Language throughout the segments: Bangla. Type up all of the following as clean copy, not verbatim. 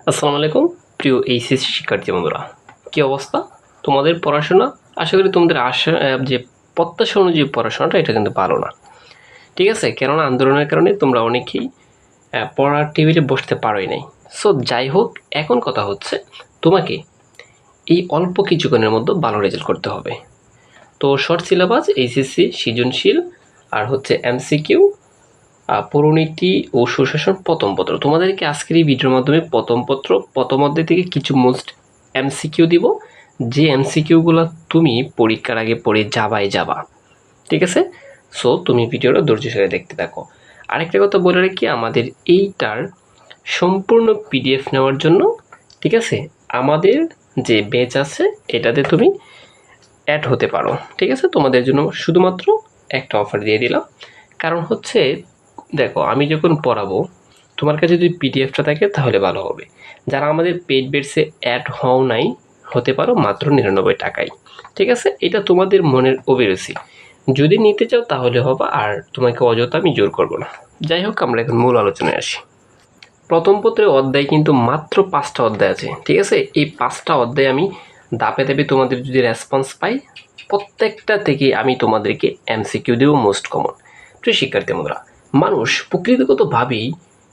আসসালামু আলাইকুম প্রিয় এইচএসসি শিক্ষার্থী বন্ধুরা, কী অবস্থা তোমাদের পড়াশোনা? আশা করি তোমাদের যে প্রত্যাশা অনুযায়ী পড়াশোনাটা এটা কিন্তু ভালো না, ঠিক আছে? কেননা আন্দোলনের কারণে তোমরা অনেকেই পড়ার টেবিলে বসতে পারোই নাই। সো যাই হোক, এখন কথা হচ্ছে তোমাকে এই অল্প কিছুক্ষণের মধ্যে ভালো রেজাল্ট করতে হবে। তো শর্ট সিলেবাস, এইচএসসি সৃজনশীল, আর হচ্ছে এমসিকিউ, পরিণীতি ও সুশাসন প্রথম পত্র। তোমাদেরকে আজকের এই ভিডিওর মাধ্যমে প্রথম অধ্যায় থেকে কিছু মোস্ট এমসিকিউ দিব, যে এমসিকিউগুলো তুমি পরীক্ষার আগে পড়ে যাবা, ঠিক আছে? সো তুমি ভিডিওটা ধৈর্য সহকারে দেখতে থাকো। আরেকটা কথা বলে রাখি, আমাদের এইটার সম্পূর্ণ পিডিএফ নেওয়ার জন্য, ঠিক আছে, আমাদের যে ব্যাচ আছে এটাতে তুমি অ্যাড হতে পারো, ঠিক আছে? তোমাদের জন্য শুধুমাত্র একটা অফার দিয়ে দিলাম। কারণ হচ্ছে দেখো, আমি যখন পড়াবো তোমার কাছে যদি পিডিএফটা থাকে তাহলে ভালো হবে। যারা আমাদের পেইড বেসে অ্যাড হও নাই, হতে পারো মাত্র 99 টাকায়, ঠিক আছে? এটা তোমাদের মনের অভিরুচি, যদি নিতে চাও তাহলে হবে, আর তোমাকে অযথা আমি জোর করব না। যাই হোক, আমরা এখন মূল আলোচনায় আসি। প্রথম পত্রের অধ্যায় কিন্তু মাত্র 5টা অধ্যায় আছে, ঠিক আছে? এই 5টা অধ্যায় আমি ধাপে ধাপে তোমাদের যদি রেসপন্স পাই, প্রত্যেকটা থেকে আমি তোমাদেরকে এমসিকিউ দেবো মোস্ট কমন। প্রিয় শিক্ষার্থী বন্ধুরা, মানুষ প্রকৃতিগতভাবেই,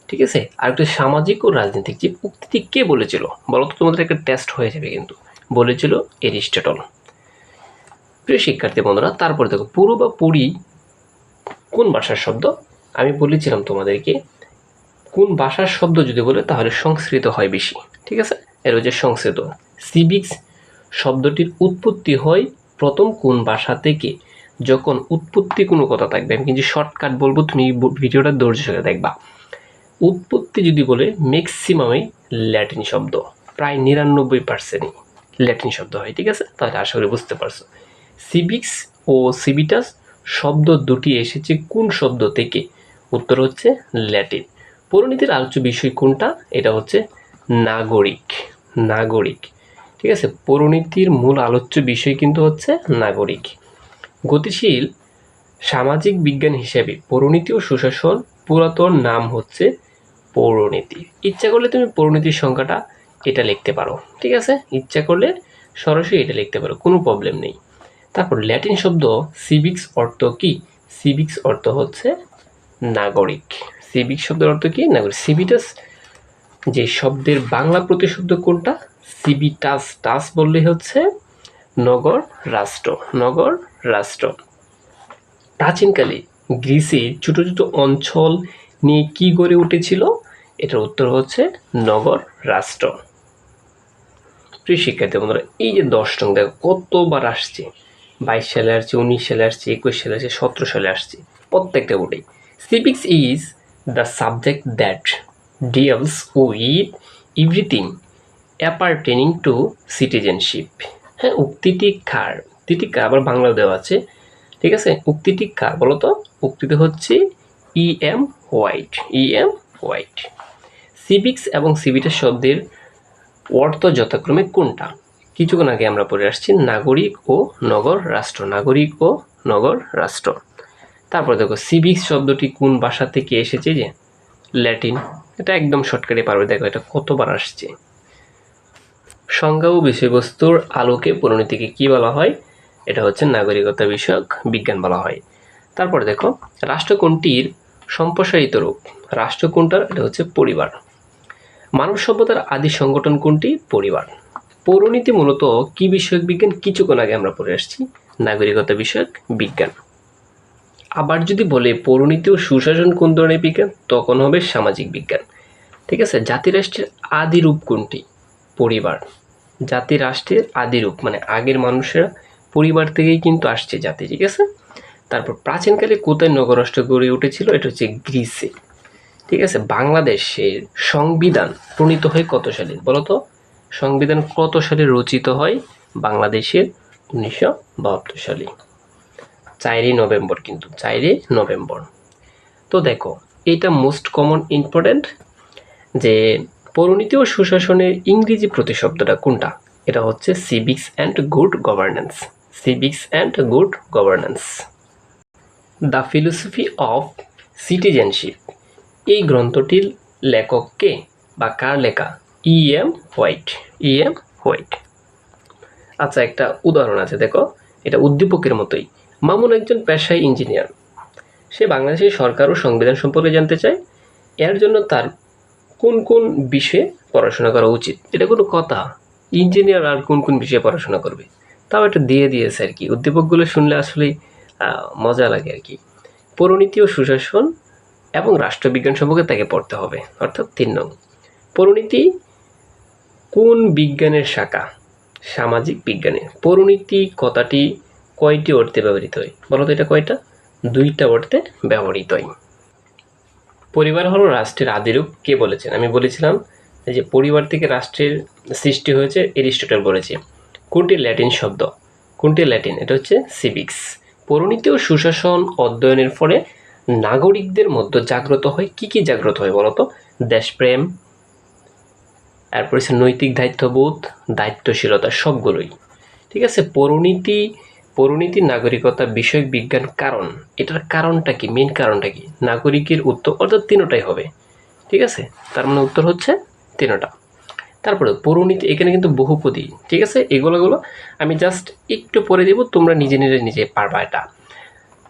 ঠিক আছে, আর একটা সামাজিক ও রাজনৈতিক যে উক্তিটি কে বলেছিল বলো তো? তোমাদের একটা টেস্ট হয়ে যাবে কিন্তু। বলেছিল এরিস্টটল। প্রিয় শিক্ষার্থী বন্ধুরা, তারপরে দেখো, পুরো বা পুরী কোন ভাষার শব্দ? আমি বলেছিলাম তোমাদেরকে, কোন ভাষার শব্দ যদি বলে তাহলে সংস্কৃত হয় বেশি, ঠিক আছে? এর হচ্ছে সংস্কৃত। সিভিক্স শব্দটির উৎপত্তি হয় প্রথম কোন ভাষা থেকে? যখন উৎপত্তি কোনো কথা থাকবে, আমি কিন্তু শর্টকাট বলবো, তুমি ভিডিওটা ধৈর্য সহকারে দেখবা। উৎপত্তি যদি বলে ম্যাক্সিমামই ল্যাটিন শব্দ, প্রায় 99%ই ল্যাটিন শব্দ হয়, ঠিক আছে? তাহলে আশা করি বুঝতে পারছো। সিভিক্স ও সিভিটাস শব্দ দুটি এসেছে কোন শব্দ থেকে? উত্তর হচ্ছে ল্যাটিন। পরিণীতির আলোচ্য বিষয় কোনটা? এটা হচ্ছে নাগরিক। নাগরিক, ঠিক আছে? পরিণীতির মূল আলোচ্য বিষয় কিন্তু হচ্ছে নাগরিক। গতিশীল সামাজিক বিজ্ঞান হিসেবে পরিণীতি ও সুশাসন পুরাতন নাম হচ্ছে পৌরনীতি। ইচ্ছা করলে তুমি পৌরনীতির সংখ্যাটা এটা লিখতে পারো, ঠিক আছে? ইচ্ছা করলে সরাসরি এটা লিখতে পারো, কোনো প্রবলেম নেই। তারপর ল্যাটিন শব্দ সিভিক্স অর্থ কি? সিভিক্স অর্থ হচ্ছে নাগরিক। সিভিক শব্দের অর্থ কি? নাগরিক। সিভিটাস যে শব্দের বাংলা প্রতিশব্দ কোনটা? সিভিটাস। টাস বললেই হচ্ছে নগর রাষ্ট্র। নগর রাষ্ট্র। প্রাচীনকালে গ্রিসে ছোট ছোট অঞ্চল নিয়ে কি গড়ে উঠেছিল? এটার উত্তর হচ্ছে নগর রাষ্ট্র। প্রিয় শিক্ষার্থী বন্ধুরা, এই যে 10 নং দেখো কতবার আসছে, 22 সালে আসছে, 19 সালে আসছে, 21 সালে আসছে, 17 সালে আসছে, প্রত্যেকটা বোর্ডেই। Civics is the subject that deals with everything appertaining to citizenship. হ্যাঁ, উক্তিটি কার? উক্তিটি কার আবার বাংলা দেওয়া আছে, ঠিক আছে? উক্তিটি কার বলো তো? উক্তিটি হচ্ছে E.M. White. E.M. White. Civics এবং সিভিটাস শব্দের অর্থ যথাক্রমে কোনটা? কিছুক্ষণ আগে আমরা পড়ে আসছি নাগরিক ও নগর রাষ্ট্র। নাগরিক ও নগর রাষ্ট্র। তারপর দেখো, সিভিক্স শব্দটি কোন ভাষা থেকে এসেছে? যে ল্যাটিন। এটা একদম শর্টকাটে পারবে, দেখো এটা কতবার আসছে। সংজ্ঞা ও বিষয়বস্তুর আলোকে পরিণতিকে কি বলা হয়? এটা হচ্ছে নাগরিকতা বিষয়ক বিজ্ঞান বলা হয়। তারপর দেখো, রাষ্ট্র কোনটির সম্প্রসারিত রূপ? রাষ্ট্র কোনটার? এটা হচ্ছে পরিবার। মানব সভ্যতার আদি সংগঠন কোনটি? পরিবার। পৌরনীতি মূলত কি বিষয়ক বিজ্ঞান? কিছুক্ষণ আগে আমরা পড়ে আসছি নাগরিকতা বিষয়ক বিজ্ঞান। আবার যদি বলে পৌরনীতি ও সুশাসন কোন ধরনের বিজ্ঞান, তখন হবে সামাজিক বিজ্ঞান, ঠিক আছে? জাতি রাষ্ট্রের আদি রূপ কোনটি? পরিবার। জাতি রাষ্ট্রের আদি রূপ মানে আগের মানুষেরা পরিবার থেকেই কিন্তু আসছে জাতি, ঠিক আছে? তারপর প্রাচীনকালে কোথায় নগররাষ্ট্র গড়ে উঠেছিল? এটা হচ্ছে গ্রিসে, ঠিক আছে? বাংলাদেশের সংবিধান প্রণীত হয় কত সালে বলতো? সংবিধান কত সালে রচিত হয় বাংলাদেশের? 1972 সালে, 4ই নভেম্বর, কিন্তু 4ই নভেম্বর। তো দেখো, এটা মোস্ট কমন ইম্পর্টেন্ট, যে পরিণীতি ও সুশাসনের ইংরেজি প্রতিশব্দটা কোনটা? এটা হচ্ছে civics and good governance. Civics and good governance. The philosophy of citizenship এই গ্রন্থটির লেখক কে বা কার লেখা? E.M. White, E.M. হোয়াইট। আচ্ছা, একটা উদাহরণ আছে, দেখো, এটা উদ্দীপকের মতোই। মামুন একজন পেশায় ইঞ্জিনিয়ার। সে বাংলাদেশের সরকার ও সংবিধান সম্পর্কে জানতে চায়। এর জন্য তার কোন কোন বিষয়ে পড়াশোনা করা উচিত? এটা কোনো কথা? ইঞ্জিনিয়ার আর কোন কোন বিষয়ে পড়াশোনা করবে? তাও এটা দিয়ে দিয়েছে আর কি। উদ্দীপকগুলো শুনলে আসলেই মজা লাগে আর কি। পৌরনীতি ও সুশাসন এবং রাষ্ট্রবিজ্ঞান সম্পর্কে তাকে পড়তে হবে, অর্থাৎ 3 নং। পৌরনীতি কোন বিজ্ঞানের শাখা? সামাজিক বিজ্ঞানের। পৌরনীতি কথাটি কয়টি অর্থে ব্যবহৃত হয়? বলো তো এটা কয়টা? 2টা অর্থে ব্যবহৃত হয়। পরিবার হলো রাষ্ট্রের আদিরূপ কে বলেছেন? আমি বলেছিলাম যে পরিবার থেকে রাষ্ট্রের সৃষ্টি হয়েছে, এরিস্টটল বলেছে। কোনটি ল্যাটিন শব্দ? কোনটি ল্যাটিন? এটা হচ্ছে সিভিক্স। পৌরনীতি ও সুশাসন অধ্যয়নের ফলে নাগরিকদের মধ্যে জাগ্রত হয় কি কি জাগ্রত হয় বলো তো? দেশপ্রেম, তারপর হচ্ছে নৈতিক দায়িত্ববোধ, দায়িত্বশীলতা, সবগুলোই। ঠিক আছে। পৌরনীতি নাগরিকতা বিষয়ক বিজ্ঞান। কারণ, এটার কারণটা কি? মেন কারণটা কি? নাগরিকের উত্তর, অর্থাৎ 3টাই হবে। ঠিক আছে, তার মানে উত্তর হচ্ছে 3টা। তারপরে পৌরনীতি, এখানে কিন্তু বহুপদী। ঠিক আছে, এগুলো আমি জাস্ট একটু পরে দেব, তোমরা নিজে পারবা এটা।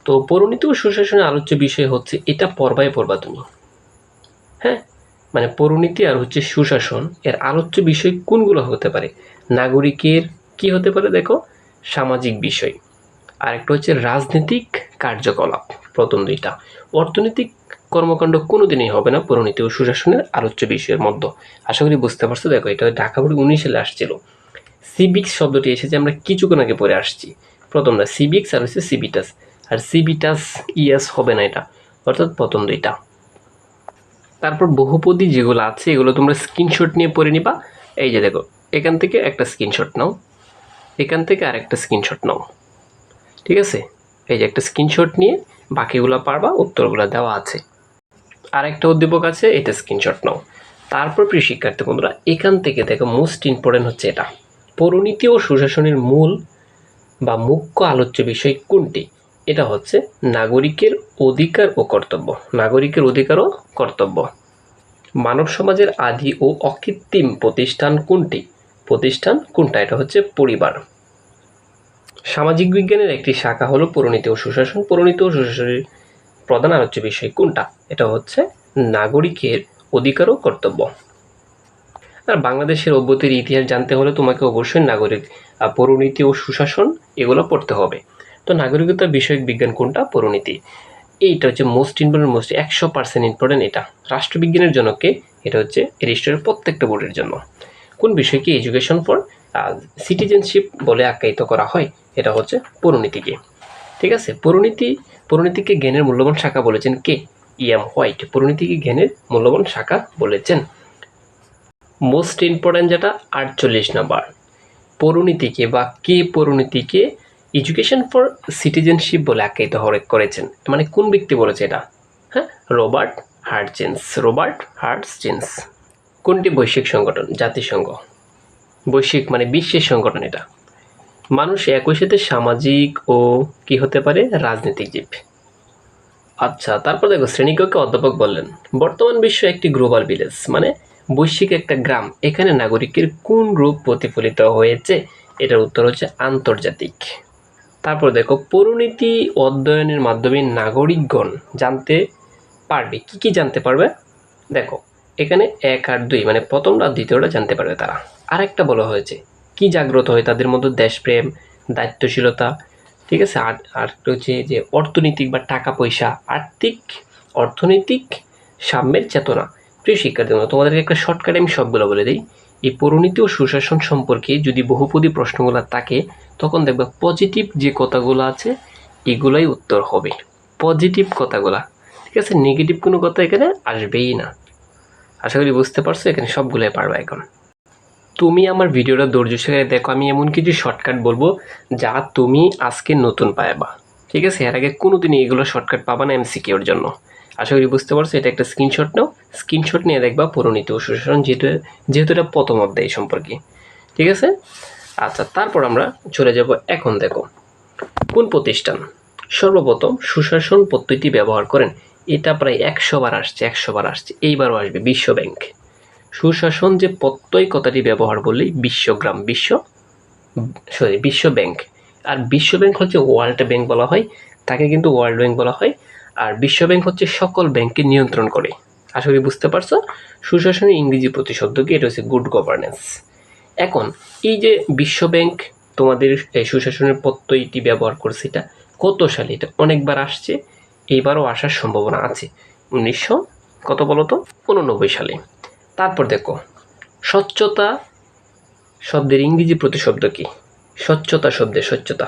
তো পৌরনীতি ও সুশাসনের আলোচ্য বিষয় হচ্ছে, এটা পড়বা তুমি। হ্যাঁ, মানে পৌরনীতি আর হচ্ছে সুশাসন এর আলোচ্য বিষয় কোনগুলো হতে পারে? নাগরিকের কি হতে পারে দেখো? সামাজিক বিষয়। আর একটা হচ্ছে রাজনৈতিক কার্যকলাপ, প্রথম 2টা। অর্থনৈতিক কর্মকাণ্ড কোনোদিনই হবে না পৌরনীতি ও সুশাসনের আলোচ্য বিষয়ের মধ্যে। আশা করি বুঝতে পারছো। দেখো, এটা ঢাকা বোর্ড 19 সালে আসছিল। সিভিক্স শব্দটি এসেছে আমরা কিছুক্ষণ আগে পরে আসছি। প্রথম না, সিভিক্স আর হচ্ছে সিভিটাস। আর সিভিটাস ইএস হবে না এটা, অর্থাৎ প্রথম 2টা। তারপর বহুপদী যেগুলো আছে এগুলো তোমরা স্ক্রিনশট নিয়ে পড়ে নিবা। এই যে দেখো, এখান থেকে একটা স্ক্রিনশট নাও, এখান থেকে আরেকটা স্ক্রিনশট নাও। ঠিক আছে, এই যে একটা স্ক্রিনশট নিয়ে বাকিগুলো পারবা, উত্তরগুলো দেওয়া আছে। আরেকটা উদ্দীপক আছে, এটা স্ক্রিনশট নাও। তারপর প্রিয় শিক্ষার্থী বন্ধুরা, এখান থেকে দেখো মোস্ট ইম্পর্টেন্ট হচ্ছে এটা। পৌরনীতি ও সুশাসনের মূল বা মুখ্য আলোচ্য বিষয় কোনটি? এটা হচ্ছে নাগরিকের অধিকার ও কর্তব্য। নাগরিকের অধিকার ও কর্তব্য। মানব সমাজের আদি ও অকৃত্রিম প্রতিষ্ঠান কোনটি? প্রতিষ্ঠান কোনটা? এটা হচ্ছে পরিবার। সামাজিক বিজ্ঞানের একটি শাখা হলো পৌরনীতি ও সুশাসন। পৌরনীতি ও সুশাসনের প্রধান আলোচ্য বিষয় কোনটা? এটা হচ্ছে নাগরিকের অধিকার ও কর্তব্য। আর বাংলাদেশের অভ্যন্তরীণ ইতিহাস জানতে হলে তোমাকে অবশ্যই পৌরনীতি ও সুশাসন এগুলো পড়তে হবে। তো নাগরিকতা বিষয়ক বিজ্ঞান কোনটা? পৌরনীতি। এইটা হচ্ছে মোস্ট ইম্পর্টেন্ট, 100% ইম্পর্টেন্ট এটা। রাষ্ট্রবিজ্ঞানের জন্য কে? এটা হচ্ছে এরিস্টটলের প্রত্যেকটা বোর্ডের জন্য। কোন বিষয়কে এডুকেশন ফর সিটিজেনশিপ বলে আখ্যায়িত করা হয়? এটা হচ্ছে পৌরনীতিকে। ঠিক আছে, পৌরনীতিকে জ্ঞানের মূল্যবান শাখা বলেছেন কে? E.M. হোয়াইট পৌরনীতিকে জ্ঞানের মূল্যবান শাখা বলেছেন। মোস্ট ইম্পর্টেন্ট যেটা 48 নাম্বার, পৌরনীতিকে বা কে পৌরনীতিকে এডুকেশন ফর সিটিজেনশিপ বলে আখ্যায়িত করেছেন? মানে কোন ব্যক্তি বলেছে এটা? হ্যাঁ, রবার্ট হার্টজেন্স। রবার্ট হার্টজেন্স। কোনটি বৈশ্বিক সংগঠন? জাতিসংঘ। বৈশ্বিক মানে বিশ্বের সংগঠন এটা। মানুষ একই সাথে সামাজিক ও কি হতে পারে? রাজনৈতিক জীব। আচ্ছা, তারপর দেখো, শ্রেণীকক্ষে অধ্যাপক বললেন, বর্তমান বিশ্ব একটি গ্লোবাল ভিলেজ, মানে বৈশ্বিক একটা গ্রাম। এখানে নাগরিকের কোন রূপ প্রতিফলিত হয়েছে? এটার উত্তর হচ্ছে আন্তর্জাতিক। তারপর দেখো, পৌরনীতি অধ্যয়নের মাধ্যমে নাগরিকগণ জানতে পারবে কি কি? জানতে পারবে দেখো, এখানে 1 আর 2 মানে প্রথমটা আর দ্বিতীয়টা জানতে পারবে তারা। আরেকটা বলা হয়েছে কি জাগ্রত হয় তাদের মধ্যে? দেশপ্রেম, দায়িত্বশীলতা। ঠিক আছে, আর হচ্ছে যে অর্থনৈতিক বা টাকা পয়সা, অর্থনৈতিক সাম্যের চেতনা। প্রিয় শিক্ষার্থী, তোমাদেরকে একটা শর্টকাটে আমি সবগুলো বলে দিই। এই পৌরনীতি ও সুশাসন সম্পর্কে যদি বহুপদী প্রশ্নগুলো থাকে, তখন দেখবে পজিটিভ যে কথাগুলো আছে এগুলাই উত্তর হবে, পজিটিভ কথাগুলা। ঠিক আছে, নেগেটিভ কোনো কথা এখানে আসবেই না। আশা করি বুঝতে পারছো, এখানে সবগুলোই পারবা। এখন তুমি আমার ভিডিওটা ধৈর্য সহকারে দেখো, আমি এমন কিছু শর্টকাট বলবো যা তুমি আজকে নতুন পাবা। ঠিক আছে, এর আগে কোনোদিনই এগুলো শর্টকাট পাবা না এমসিকিউর জন্য। আশা করি বুঝতে পারছো। এটা একটা স্ক্রিনশট নাও, স্ক্রিনশট নিয়ে দেখবা পৌরনীতি ও সুশাসন, যেহেতু এটা প্রথম অধ্যায় সম্পর্কে। ঠিক আছে, আচ্ছা, তারপর আমরা চলে যাব। এখন দেখো, কোন প্রতিষ্ঠান সর্বপ্রথম সুশাসন পদ্ধতি ব্যবহার করেন? এটা প্রায় 100 বার আসছে, 100 বার আসছে, এইবারও আসবে। বিশ্ব ব্যাংক সুশাসন যে প্রত্যয় কথাটি ব্যবহার করলেই বিশ্বগ্রাম বিশ্ব ব্যাংক, আর বিশ্ব ব্যাংক হচ্ছে ওয়ার্ল্ড ব্যাংক বলা হয়, তাকে কিন্তু ওয়ার্ল্ড ব্যাংক বলা হয়। আর বিশ্ব ব্যাংক হচ্ছে সকল ব্যাংককে নিয়ন্ত্রণ করে। আশা করি বুঝতে পারছো। সুশাসনের ইংরেজি প্রতিশব্দ কি? এটা হচ্ছে গুড গভর্নেন্স। এখন এই যে বিশ্ব ব্যাংক তোমাদের এই সুশাসনের প্রত্যয়টি ব্যবহার করছে, এটা কত সালে? এটা অনেকবার আসছে, এইবারও আসার সম্ভাবনা আছে। 1900 কত বলো তো? 89 সালে। তারপর দেখো, স্বচ্ছতা শব্দের ইংরেজি প্রতিশব্দ কি? স্বচ্ছতা শব্দের স্বচ্ছতা,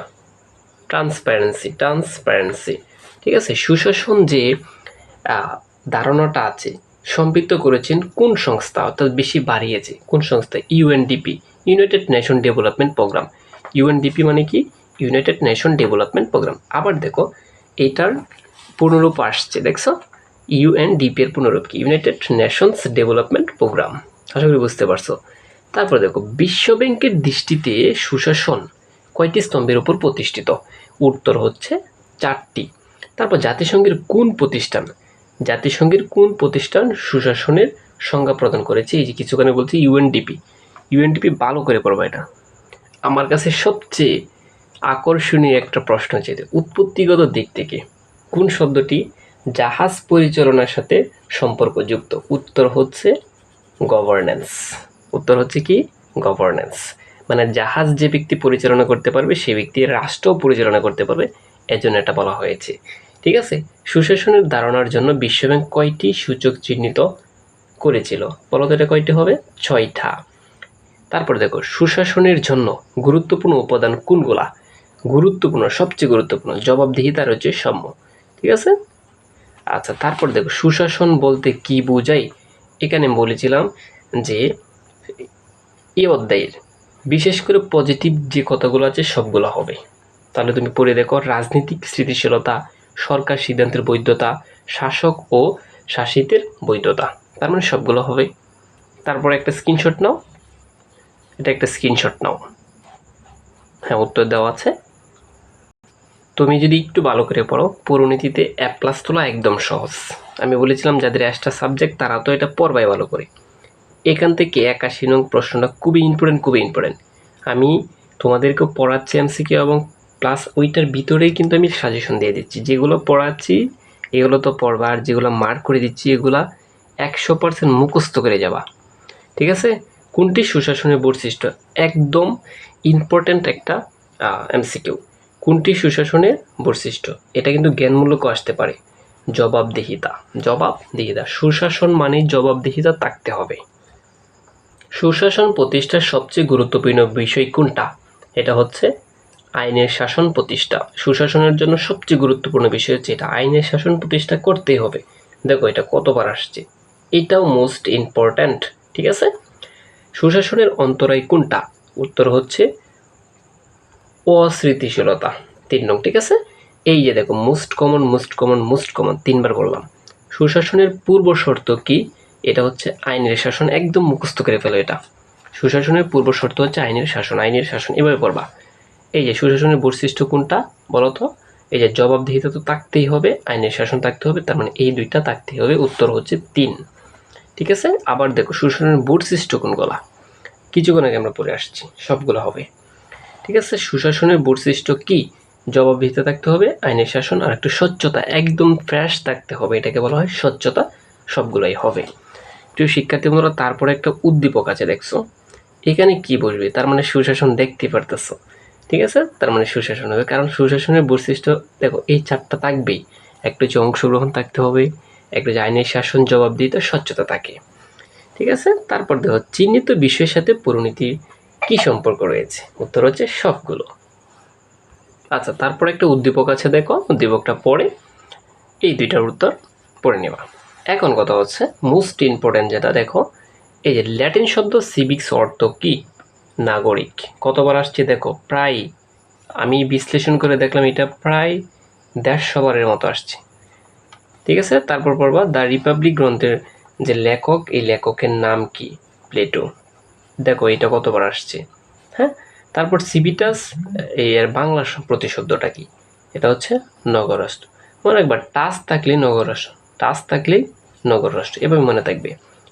ট্রান্সপারেন্সি। ঠিক আছে। সুশাসন যে ধারণাটা আছে সম্পৃক্ত করেছেন কোন সংস্থা, অর্থাৎ বেশি বাড়িয়েছে কোন সংস্থা? UNDP, United Nation Development Program. UNDP মানে কি? United Nation Development Program. আবার দেখো এটার পুনরূপ আসছে, দেখছো? ইউএনডিপি এর পুনরূপ কি? United Nations Development Programme. আশা করি বুঝতে পারছো। তারপর দেখো, বিশ্ব ব্যাংকের দৃষ্টিতে সুশাসন কয়টি স্তম্ভের উপর প্রতিষ্ঠিত? উত্তর হচ্ছে 4টি। তারপর জাতিসংঘের কোন প্রতিষ্ঠান সুশাসনের সংজ্ঞা প্রদান করেছে? এই যে কিছুক্ষণে বলছি ইউএনডিপি। ভালো করে পড়বা, এটা আমার কাছে সবচেয়ে আকর্ষণীয় একটা প্রশ্ন হচ্ছে উৎপত্তিগত দিক থেকে কোন শব্দটি জাহাজ পরিচালনার সাথে সম্পর্কযুক্ত? উত্তর হচ্ছে গভর্নেন্স। উত্তর হচ্ছে কি? গভর্নেন্স। মানে জাহাজ যে ব্যক্তি পরিচালনা করতে পারবে সে ব্যক্তি রাষ্ট্র পরিচালনা করতে পারবে, এজন্য এটা বলা হয়েছে। ঠিক আছে। সুশাসনের ধারণার জন্য বিশ্বব্যাংক কয়টি সূচক চিহ্নিত করেছিল? বলো তো এটা কয়টি হবে? 6টা। তারপর দেখো, সুশাসনের জন্য গুরুত্বপূর্ণ উপাদান কোনগুলা? সবচেয়ে গুরুত্বপূর্ণ জবাবদিহিতা আর হচ্ছে সাম্য। ঠিক আছে। আচ্ছা, তারপর দেখো সুশাসন বলতে কি বোঝায়? এখানে বলেছিলাম যে এই অধ্যায়ের বিশেষ করে পজিটিভ যে কথাগুলো আছে সবগুলো হবে। তাহলে তুমি পড়ে দেখো, রাজনৈতিক স্থিতিশীলতা, সরকার সিদ্ধান্তের বৈধতা, শাসক ও শাসিতের বৈধতা, তার মানে সবগুলো হবে। তারপর একটা স্ক্রিনশট নাও, এটা একটা স্ক্রিনশট নাও। হ্যাঁ, উত্তর দেওয়া আছে। তুমি যদি একটু ভালো করে পড়ো, পরিণতিতে A+ তোলা একদম সহজ। আমি বলেছিলাম যাদের এক্সট্রা সাবজেক্ট তারা তো এটা পড়বাই ভালো করে। এখান থেকে 81 নং প্রশ্নটা খুবই ইম্পর্টেন্ট। আমি তোমাদেরকে পড়াচ্ছি এমসিকিউ এবং প্লাস ওইটার ভিতরেই কিন্তু আমি সাজেশন দিয়ে দিচ্ছি। যেগুলো পড়াচ্ছি এগুলো তো পড়বা, আর যেগুলো মার্ক করে দিচ্ছি এগুলা 100% মুখস্থ করে যাবা। ঠিক আছে। কোনটি সুশাসনের বৈশিষ্ট্য? একদম ইম্পর্টেন্ট একটা এমসিকিউ। কোনটি সুশাসনের বৈশিষ্ট্য? এটা কিন্তু জ্ঞানমূলকও আসতে পারে। জবাবদিহিতা। সুশাসন মানেই জবাবদিহিতা থাকতে হবে। সুশাসন প্রতিষ্ঠার সবচেয়ে গুরুত্বপূর্ণ বিষয় কোনটা? এটা হচ্ছে আইনের শাসন প্রতিষ্ঠা। সুশাসনের জন্য সবচেয়ে গুরুত্বপূর্ণ বিষয় হচ্ছে এটা, আইনের শাসন প্রতিষ্ঠা করতেই হবে। দেখো এটা কতবার আসছে, এটাও মোস্ট ইম্পর্ট্যান্ট। ঠিক আছে। সুশাসনের অন্তরায় কোনটা? উত্তর হচ্ছে অস্থিতিশীলতা, 3 নং। ঠিক আছে। এই যে দেখো, মোস্ট কমন 3বার বললাম। সুশাসনের পূর্ব শর্ত কি? এটা হচ্ছে আইনের শাসন। একদম মুখস্থ করে ফেলো এটা। সুশাসনের পূর্ব শর্ত হচ্ছে আইনের শাসন। এভাবে পড়বা। এই যে সুশাসনের বৈশিষ্ট্য কোনটা বলো তো? এই যে জবাবদিহিতা তো থাকতেই হবে, আইনের শাসন থাকতে হবে, তার মানে এই দুইটা থাকতেই হবে। উত্তর হচ্ছে 3। ঠিক আছে। আবার দেখো সুশাসনের বৈশিষ্ট্য কোনগুলা? কিছুক্ষণ আগে আমরা পড়ে আসছি, সবগুলো হবে। ঠিক আছে। সুশাসনের বৈশিষ্ট্য কি? জবাবদিহিতা থাকতে হবে, আইনের শাসন, আর একটু স্বচ্ছতা, একদম ফ্রেশ থাকতে হবে, এটাকে বলা হয় স্বচ্ছতা। সবগুলাই হবে। প্রিয় শিক্ষার্থী বন্ধুরা, তারপরে একটা উদ্দীপক আছে, দেখছো এখানে কি বসবে? তার মানে সুশাসন দেখতে পারতেছো। ঠিক আছে। তার মানে সুশাসন হবে, কারণ সুশাসনের বৈশিষ্ট্য দেখো এই 4টা থাকবেই। একটু যে অংশগ্রহণ থাকতে হবে, একটু যে আইনের শাসন, জবাবদিহিতা, স্বচ্ছতা থাকে। ঠিক আছে। তারপর দেখো, চিহ্নিত বিষয়ের সাথে পরিণতির কি সম্পর্ক রয়েছে? উত্তর হচ্ছে সবগুলো। আচ্ছা, তারপর একটা উদ্দীপক আছে, দেখো উদ্দীপকটা পড়ে এই দুইটার উত্তর পড়ে নেবা। এখন কথা হচ্ছে মোস্ট ইম্পর্টেন্ট যেটা, দেখো এই যে ল্যাটিন শব্দ সিভিক্স অর্থ কি? নাগরিক। কতবার আসছে দেখো? প্রায়, আমি বিশ্লেষণ করে দেখলাম এটা প্রায় 150 বারের মতো আসছে। ঠিক আছে। তারপর পড়বা দ্য রিপাবলিক গ্রন্থের যে লেখক, এই লেখকের নাম কি? প্লেটো। দেখো এটা কতবার আসছে। হ্যাঁ। তারপর সিভিটাস, এই এর বাংলা প্রতিশব্দটা কি? এটা হচ্ছে নগররাষ্ট্র। মনে রাখবা, টাচ থাকলেই নগররাষ্ট্র, এভাবে মনে থাকবে।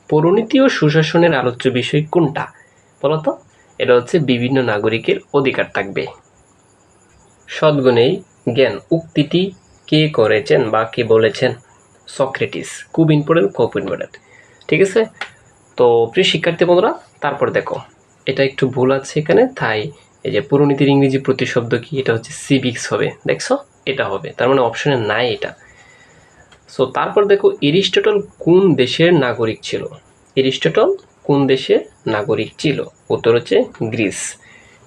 পৌরনীতি ও সুশাসনের আলোচ্য বিষয় কোনটা বলতো? এটা হচ্ছে বিভিন্ন নাগরিকের অধিকার থাকবে। সদ্গুণেই জ্ঞান উক্তিটি কে করেছেন বা কে বলেছেন? সক্রেটিস। খুব ইম্পর্টেন্ট, খুব ইম্পর্টেন্ট। ঠিক আছে, তো প্রিয় শিক্ষার্থী বন্ধুরা, তারপর দেখো এটা একটু ভুল আছে এখানে, তাই এই যে পৌরনীতির ইংরেজি প্রতিশব্দ কি, এটা হচ্ছে সিভিক্স হবে, দেখছো এটা হবে, তার মানে অপশনে নাই এটা। সো তারপর দেখো এরিস্টটল কোন দেশের নাগরিক ছিল? এরিস্টটল কোন দেশের নাগরিক ছিল? উত্তর হচ্ছে গ্রিস।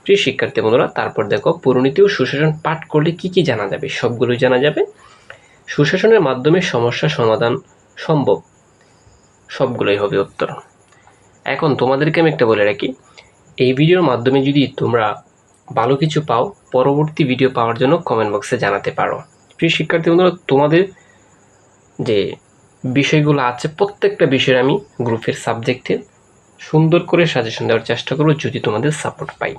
প্রিয় শিক্ষার্থী বন্ধুরা, তারপর দেখো পৌরনীতি ও সুশাসন পাঠ করলে কি কি জানা যাবে? সবগুলোই জানা যাবে। সুশাসনের মাধ্যমে সমস্যা সমাধান সম্ভব, সবগুলোই হবে উত্তর। এখন তোমাদেরকে আমি একটা বলে রাখি, এই ভিডিওর মাধ্যমে যদি তোমরা ভালো কিছু পাও, পরবর্তী ভিডিও পাওয়ার জন্য কমেন্ট বক্সে জানাতে পারো। প্রিয় শিক্ষার্থী বন্ধুরা, তোমাদের যে বিষয়গুলো আছে প্রত্যেকটা বিষয়ে আমি গ্রুপের সাবজেক্টে সুন্দর করে সাজেশন দেওয়ার চেষ্টা করব যদি তোমাদের সাপোর্ট পাই।